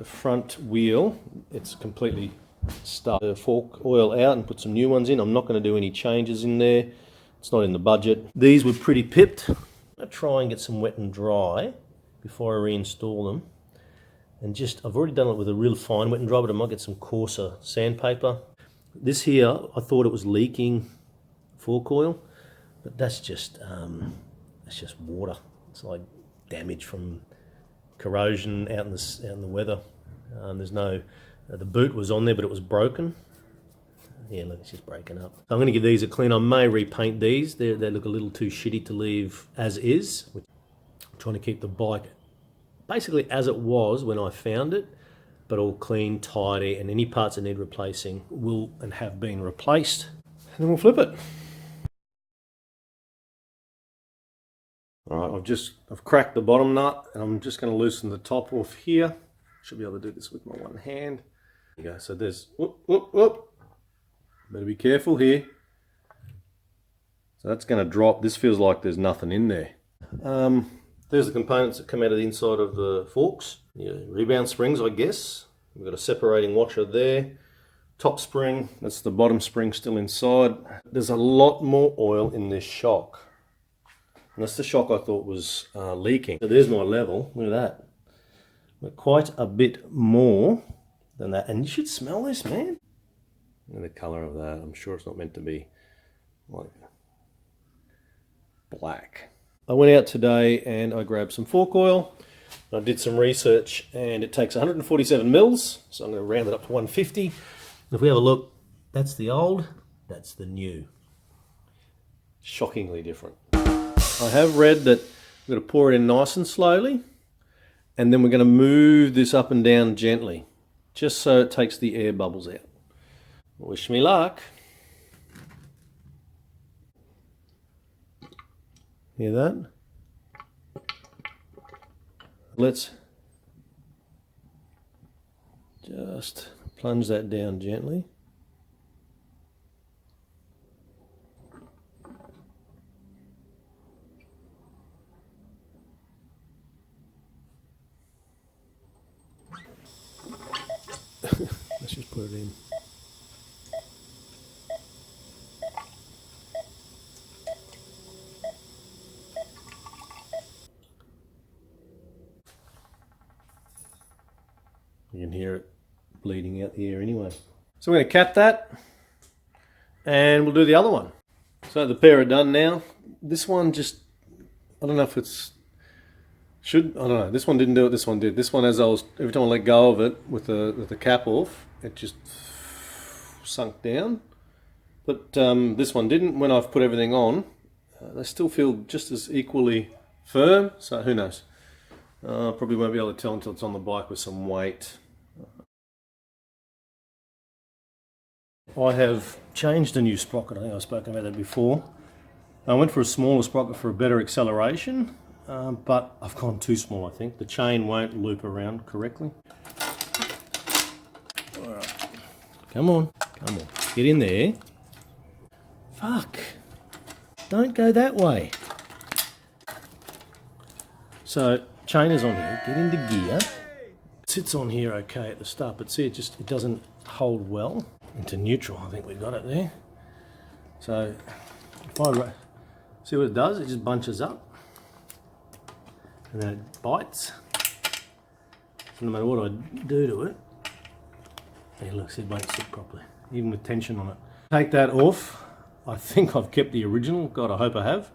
the front wheel, it's completely stuck. The fork oil out and put some new ones in. I'm not going to do any changes in there. It's not in the budget. These were pretty pipped. I'll try and get some wet and dry before I reinstall them. And I've already done it with a real fine wet and dry, but I might get some coarser sandpaper. This here, I thought it was leaking fork oil, but that's just water. It's like damage from corrosion out in the weather. There's no, the boot was on there, but it was broken. Yeah, look, it's just breaking up. So I'm going to give these a clean. I may repaint these. They look a little too shitty to leave as is. I'm trying to keep the bike basically as it was when I found it, but all clean, tidy, and any parts that need replacing will and have been replaced. And then we'll flip it. All right, I've cracked the bottom nut, and I'm just going to loosen the top off here. Should be able to do this with my one hand. There you go. So there's, whoop, whoop, whoop. Better be careful here. So that's going to drop. This feels like there's nothing in there. There's the components that come out of the inside of the forks. Rebound springs, I guess. We've got a separating washer there. Top spring, that's the bottom spring still inside. There's a lot more oil in this shock. And that's the shock I thought was leaking. So there's my level, look at that. But quite a bit more than that. And you should smell this, man. Look at the colour of that. I'm sure it's not meant to be like black. I went out today and I grabbed some fork oil. I did some research and it takes 147 mils, so I'm going to round it up to 150. And if we have a look, that's the old, that's the new. Shockingly different. I have read that we're going to pour it in nice and slowly, and then we're going to move this up and down gently, just so it takes the air bubbles out. Wish me luck. Hear that? Let's just plunge that down gently. Let's just put it in. You can hear it bleeding out the air anyway. So we're going to cap that and we'll do the other one. So the pair are done now. This one just, I don't know if it's, I don't know. This one didn't do it, this one did. This one, as every time I let go of it with the cap off, it just sunk down. But this one didn't. When I've put everything on, they still feel just as equally firm. So who knows? Probably won't be able to tell until it's on the bike with some weight. I have changed a new sprocket. I think I've spoken about that before. I went for a smaller sprocket for a better acceleration, but I've gone too small, I think. The chain won't loop around correctly. All right. Come on, come on. Get in there. Fuck. Don't go that way. So, chain is on here. Get into gear. It sits on here okay at the start, but see, it doesn't hold well. Into neutral, I think we've got it there. So, if I see what it does, it just bunches up. And then it bites. So no matter what I do to it, hey, look, see, it won't sit properly, even with tension on it. Take that off. I think I've kept the original. God, I hope I have.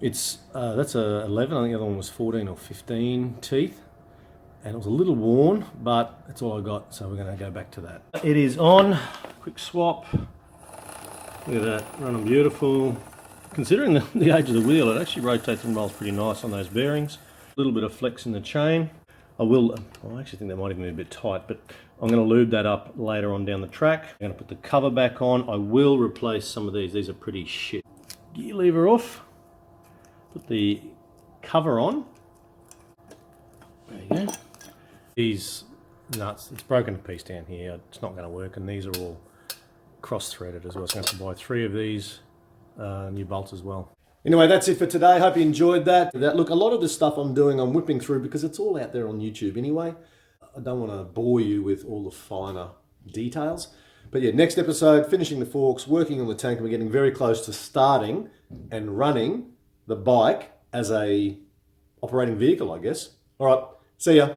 It's that's a 11. I think the other one was 14 or 15 teeth. And it was a little worn, but that's all I got, so we're going to go back to that. It is on. Quick swap. Look at that, running beautiful. Considering the age of the wheel, it actually rotates and rolls pretty nice on those bearings. A little bit of flex in the chain. I actually think that might even be a bit tight, but I'm going to lube that up later on down the track. I'm going to put the cover back on. I will replace some of these. These are pretty shit. Gear lever off. Put the cover on. There you go. These nuts, it's broken to piece down here. It's not going to work, and these are all cross-threaded as well. So I'm going to have to buy 3 of these new bolts as well. Anyway, that's it for today. Hope you enjoyed that. Look, a lot of the stuff I'm doing, I'm whipping through because it's all out there on YouTube anyway. I don't want to bore you with all the finer details. But yeah, next episode, finishing the forks, working on the tank, and we're getting very close to starting and running the bike as a operating vehicle, I guess. All right, see ya.